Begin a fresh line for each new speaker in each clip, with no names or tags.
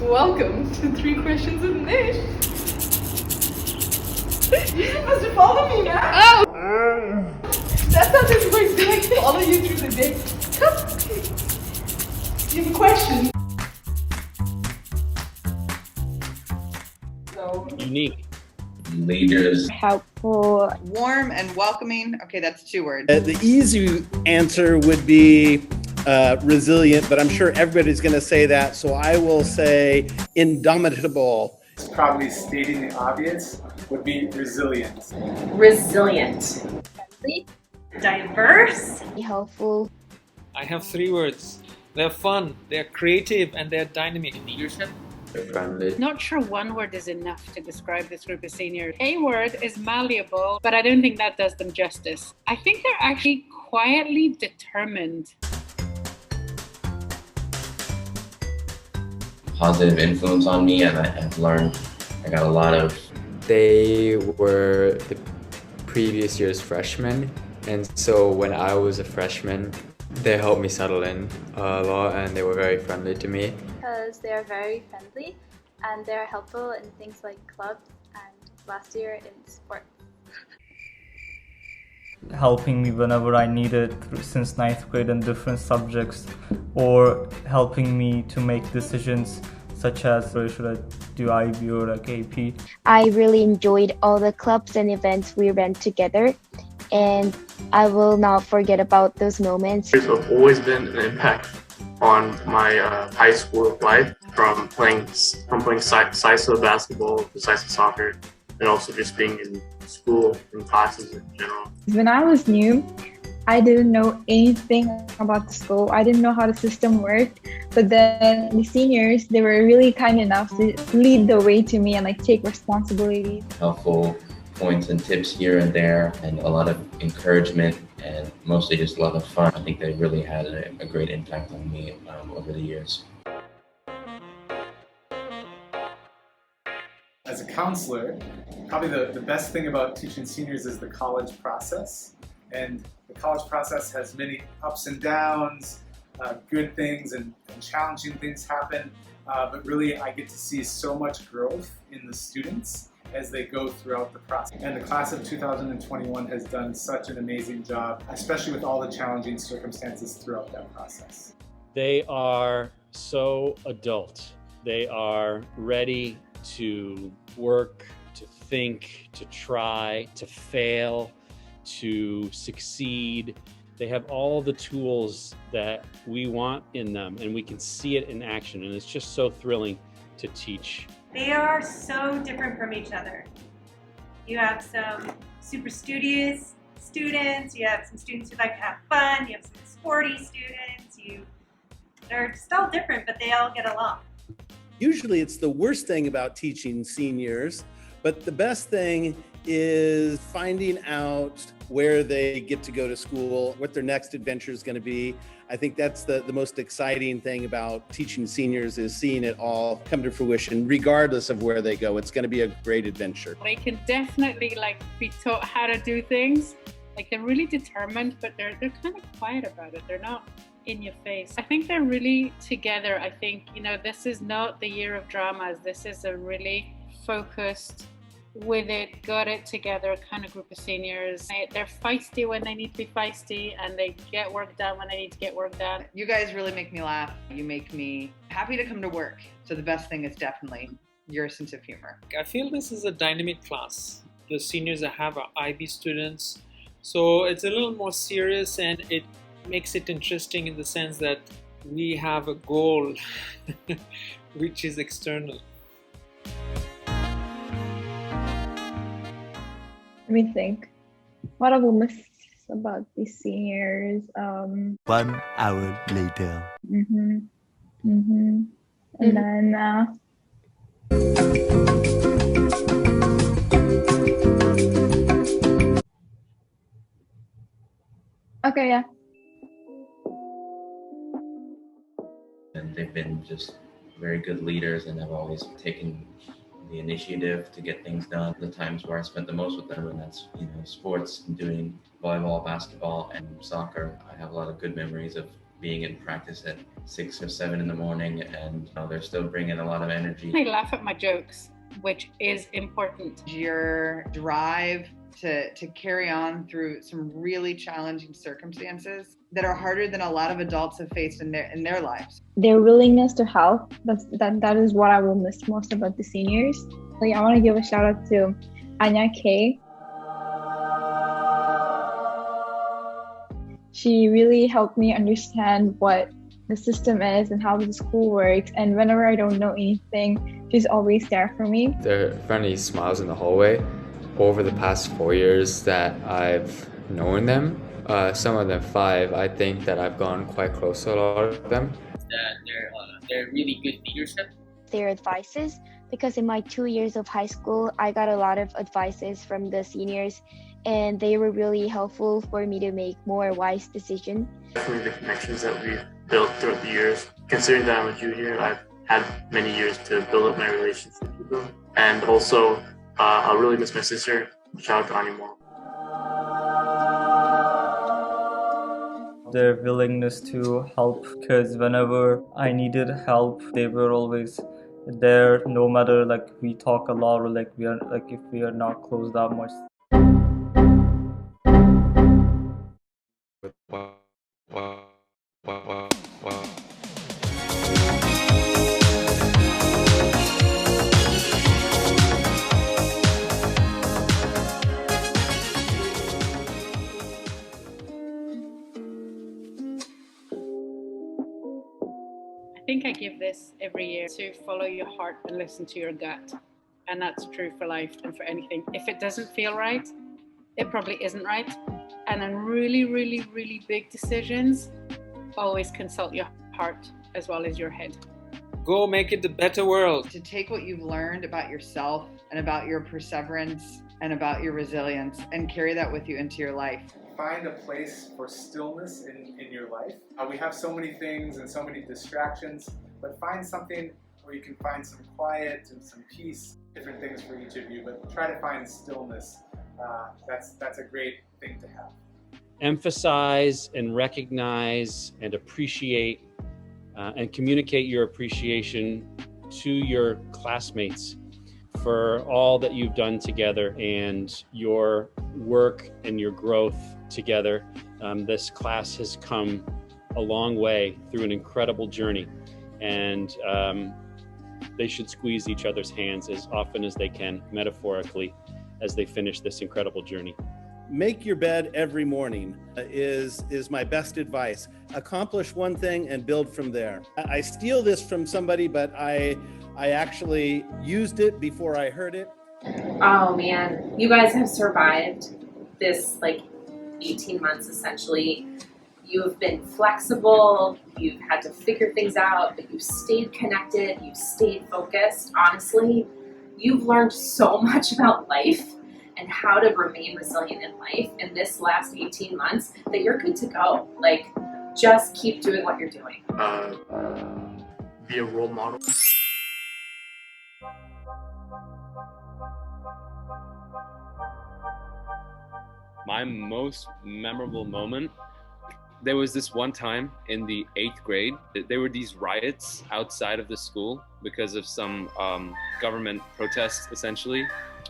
Welcome to 3 Questions with Nish. You're supposed to follow me now. Oh! That's how this works. They like follow you through the day. You have a question. So
Unique.
Leaders.
Helpful.
Warm and welcoming. Okay, that's 2 words.
The easy answer would be resilient, but I'm sure everybody's going to say that, so I will say indomitable.
Probably stating the obvious would be resilient.
Resilient.
Diverse.
Helpful.
I have 3 words. They're fun, they're creative, and they're dynamic.
Leadership. Friendly.
Not sure one word is enough to describe this group of seniors. A word is malleable, but I don't think that does them justice. I think they're actually quietly determined.
Positive influence on me, and I've learned. I got a lot of.
They were the previous year's freshmen, and so when I was a freshman, they helped me settle in a lot, and they were very friendly to me.
Because they are very friendly and they are helpful in things like clubs and last year in sports.
Helping me whenever I needed since 9th grade in different subjects, or helping me to make decisions such as should I do IB or like AP.
I really enjoyed all the clubs and events we ran together, and I will not forget about those moments.
Have always been an impact on my high school life, from playing SISO basketball to SISO soccer, and also just being in school and classes in general.
When I was new, I didn't know anything about the school. I didn't know how the system worked, but then the seniors, they were really kind enough to lead the way to me and like take responsibility.
Helpful points and tips here and there, and a lot of encouragement, and mostly just a lot of fun. I think they really had a great impact on me over the years.
As a counselor, probably the best thing about teaching seniors is the college process. And the college process has many ups and downs, good things and challenging things happen, but really I get to see so much growth in the students as they go throughout the process. And the class of 2021 has done such an amazing job, especially with all the challenging circumstances throughout that process.
They are so adult. They are ready to work, to think, to try, to fail, to succeed. They have all the tools that we want in them, and we can see it in action, and it's just so thrilling to teach.
They are so different from each other. You have some super studious students, you have some students who like to have fun, you have some sporty students, they're just all different, but they all get along.
Usually it's the worst thing about teaching seniors, but the best thing is finding out where they get to go to school, what their next adventure is going to be. I think that's the most exciting thing about teaching seniors, is seeing it all come to fruition, regardless of where they go. It's going to be a great adventure.
They can definitely be taught how to do things. They're really determined, but they're kind of quiet about it. They're not in your face. I think they're really together. I think, this is not the year of dramas. This is a really focused, with it, got it together kind of group of seniors. They're feisty when they need to be feisty, and they get work done when they need to get work done.
You guys really make me laugh. You make me happy to come to work. So the best thing is definitely your sense of humor.
I feel this is a dynamic class. The seniors that have are IB students, so it's a little more serious, and it makes it interesting in the sense that we have a goal which is external.
Let me think. What I will miss about these seniors.
1 hour later.
And then okay, yeah.
And they've been just very good leaders, and have always taken the initiative to get things done. The times where I spent the most with them, and that's sports, and doing volleyball, basketball, and soccer. I have a lot of good memories of being in practice at 6 or 7 in the morning, and they're still bringing a lot of energy.
They laugh at my jokes, which is important.
Your drive to carry on through some really challenging circumstances that are harder than a lot of adults have faced in their lives.
Their willingness to help, that is what I will miss most about the seniors. I want to give a shout out to Anya K. She really helped me understand what the system is and how the school works, and whenever I don't know anything, she's always there for me.
There are friendly smiles in the hallway. Over the past 4 years that I've known them, some of them 5, I think that I've gone quite close to a lot of them.
They're really good leadership.
Their advices, because in my 2 years of high school, I got a lot of advices from the seniors, and they were really helpful for me to make more wise decisions.
Definitely the connections that we've built throughout the years. Considering that I'm a junior, I've had many years to build up my relationship with them. And also, I'll really miss my sister. Shout out to Anya Mall.
Their willingness to help, because whenever I needed help, they were always there, no matter like we talk a lot or like if we are not close that much.
I think I give this every year to follow your heart and listen to your gut. And that's true for life and for anything. If it doesn't feel right, it probably isn't right. And on really, really, really big decisions, always consult your heart as well as your head.
Go make it a better world.
To take what you've learned about yourself and about your perseverance and about your resilience and carry that with you into your life.
Find a place for stillness in your life. We have so many things and so many distractions, but find something where you can find some quiet and some peace. Different things for each of you, but try to find stillness. That's a great thing to have.
Emphasize and recognize and appreciate and communicate your appreciation to your classmates for all that you've done together and your work and your growth together. This class has come a long way through an incredible journey, and they should squeeze each other's hands as often as they can, metaphorically, as they finish this incredible journey.
Make your bed every morning is my best advice. Accomplish one thing and build from there. I steal this from somebody, but I actually used it before I heard it.
Oh man, you guys have survived this 18 months essentially. You have been flexible, you've had to figure things out, but you've stayed connected, you've stayed focused. Honestly, you've learned so much about life and how to remain resilient in life in this last 18 months that you're good to go. Just keep doing what you're doing.
Be a role model.
My most memorable moment, there was this one time in the 8th grade, there were these riots outside of the school because of some government protests, essentially.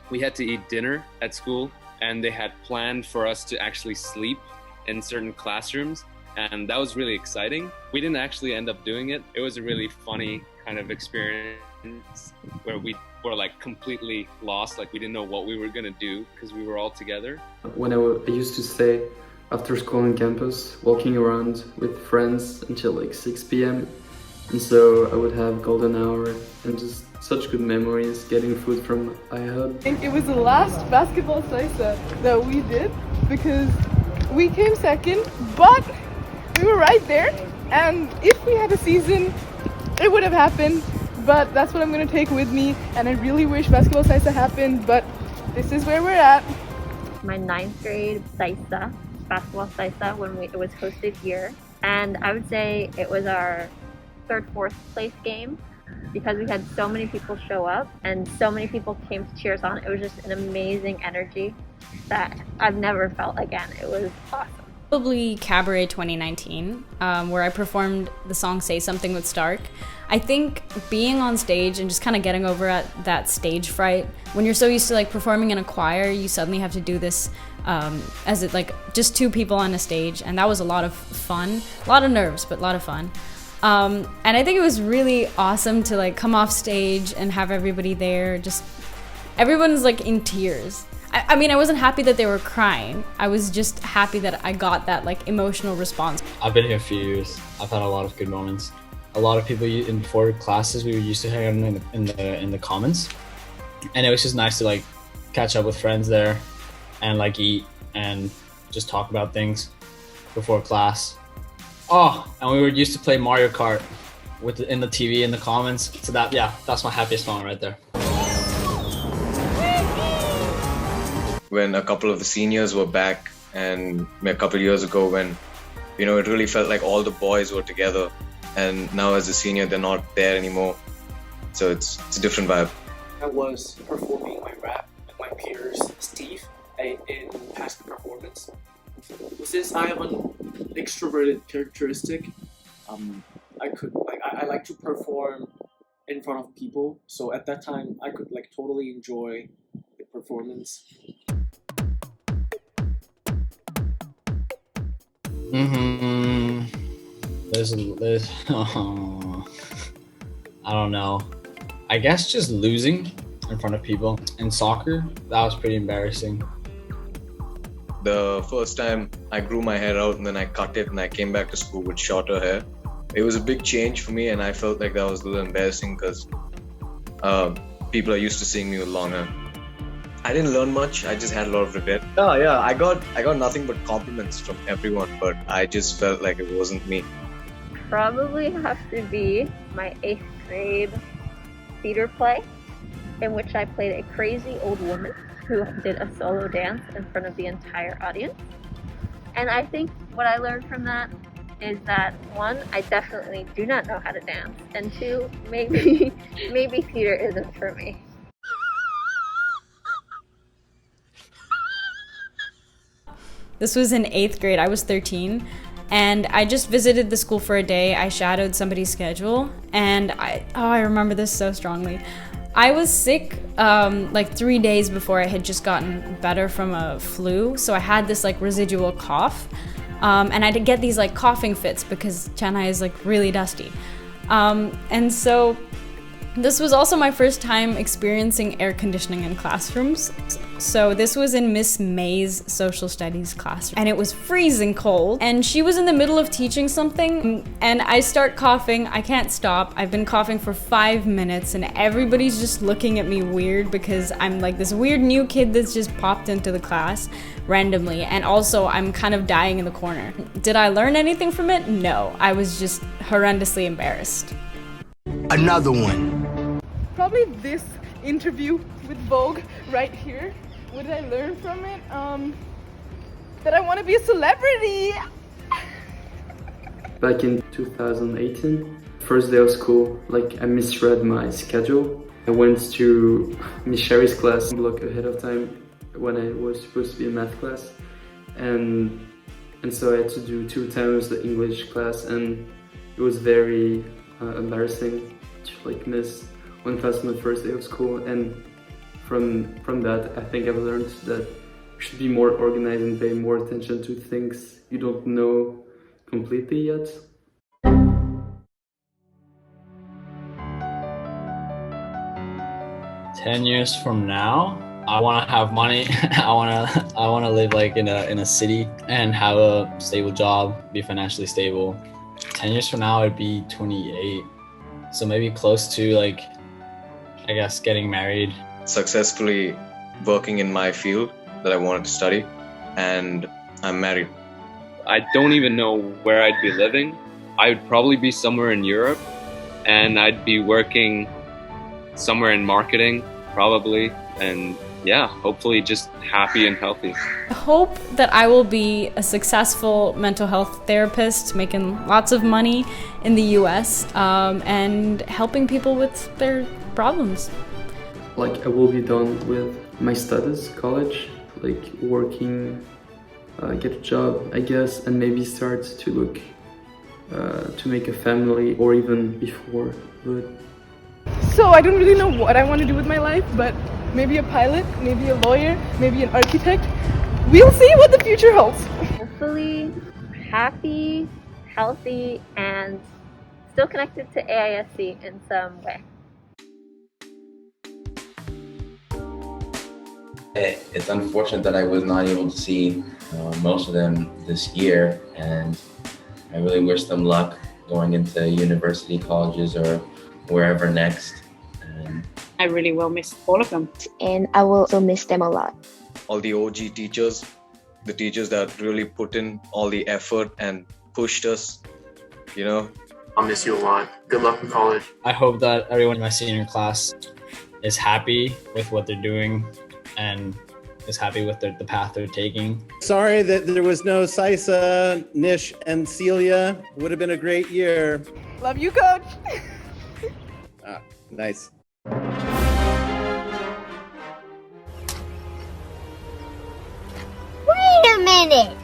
We had to eat dinner at school, and they had planned for us to actually sleep in certain classrooms, and that was really exciting. We didn't actually end up doing it. It was a really funny kind of experience where we were completely lost, we didn't know what we were gonna do because we were all together.
When I used to stay after school on campus, walking around with friends until 6 p.m. And so I would have golden hour and just such good memories getting food from IHUB.
I think it was the last basketball salsa that we did because we came second, but we were right there. And if we had a season, it would have happened. But that's what I'm going to take with me, and I really wish basketball salsa happened, but this is where we're at.
My 9th grade salsa, basketball salsa, when it was hosted here, and I would say it was our 3rd, 4th place game because we had so many people show up and so many people came to cheer us on. It was just an amazing energy that I've never felt again. It was awesome.
Probably Cabaret 2019, where I performed the song Say Something with Stark. I think being on stage and just kind of getting over that stage fright, when you're so used to like performing in a choir, you suddenly have to do this as it like just two people on a stage, and that was a lot of fun, a lot of nerves, but a lot of fun. And I think it was really awesome to like come off stage and have everybody there, just everyone's like in tears. I mean, I wasn't happy that they were crying. I was just happy that I got that like emotional response.
I've been here a few years. I've had a lot of good moments. A lot of people in before classes, we were used to hang out in the commons, and it was just nice to like catch up with friends there, and like eat and just talk about things before class. Oh, and we were used to play Mario Kart in the TV in the commons. So that's my happiest moment right there.
When a couple of the seniors were back, and a couple of years ago when, it really felt like all the boys were together, and now as a senior they're not there anymore. So it's a different vibe.
I was performing my rap with my peers, Steve, in past performance. Since I have an extroverted characteristic, I like to perform in front of people. So at that time, I could like totally enjoy the performance.
There's I don't know. I guess just losing in front of people in soccer, that was pretty embarrassing.
The first time I grew my hair out and then I cut it and I came back to school with shorter hair. It was a big change for me, and I felt like that was a little embarrassing because people are used to seeing me with long hair. I didn't learn much. I just had a lot of regret. Yeah, I got nothing but compliments from everyone, but I just felt like it wasn't me.
Probably have to be my 8th grade theater play, in which I played a crazy old woman who did a solo dance in front of the entire audience. And I think what I learned from that is that 1, I definitely do not know how to dance, and 2, maybe theater isn't for me.
This was in 8th grade. I was 13, and I just visited the school for a day. I shadowed somebody's schedule, and I remember this so strongly. I was sick like 3 days before I had just gotten better from a flu, so I had this like residual cough, and I did get these like coughing fits because Chennai is like really dusty, and so this was also my first time experiencing air conditioning in classrooms. So this was in Miss May's social studies classroom, and it was freezing cold, and she was in the middle of teaching something, and I start coughing. I can't stop. I've been coughing for 5 minutes, and everybody's just looking at me weird because I'm like this weird new kid that's just popped into the class randomly, and also I'm kind of dying in the corner. Did I learn anything from it? No, I was just horrendously embarrassed.
Another one.
Probably this interview with Vogue right here. What did I learn from it? That I want to be a celebrity.
Back in 2018, first day of school, like I misread my schedule. I went to Miss Sherry's class a block ahead of time when I was supposed to be in math class, and so I had to do 2 times the English class, and it was very embarrassing to like miss one class on the first day of school. And from that, I think I've learned that you should be more organized and pay more attention to things you don't know completely yet.
"10 years from now, I want to have money. I want to live like in a city and have a stable job, be financially stable. 10 years from now, I'd be 28, so maybe close to like, I guess, getting married.
Successfully working in my field that I wanted to study, and I'm married.
I don't even know where I'd be living. I would probably be somewhere in Europe, and I'd be working somewhere in marketing, probably, and yeah, hopefully just happy and healthy.
I hope that I will be a successful mental health therapist, making lots of money in the US, and helping people with their problems.
Like I will be done with my studies, college, like working get a job, I guess, and maybe start to look to make a family, or even before. But
So I don't really know what I want to do with my life, but maybe a pilot, maybe a lawyer, maybe an architect. We'll see what the future holds.
Hopefully happy, healthy, and still connected to AISC in some way.
It's unfortunate that I was not able to see most of them this year, and I really wish them luck going into university, colleges, or wherever next. And
I really will miss all of them.
And I will also miss them a lot.
All the OG teachers, the teachers that really put in all the effort and pushed us, you know.
I'll miss you a lot. Good luck in college.
I hope that everyone in my senior class is happy with what they're doing and is happy with the path they're taking.
Sorry that there was no Saisa, Nish, and Celia. Would have been a great year.
Love you, coach.
Nice.
Wait a minute!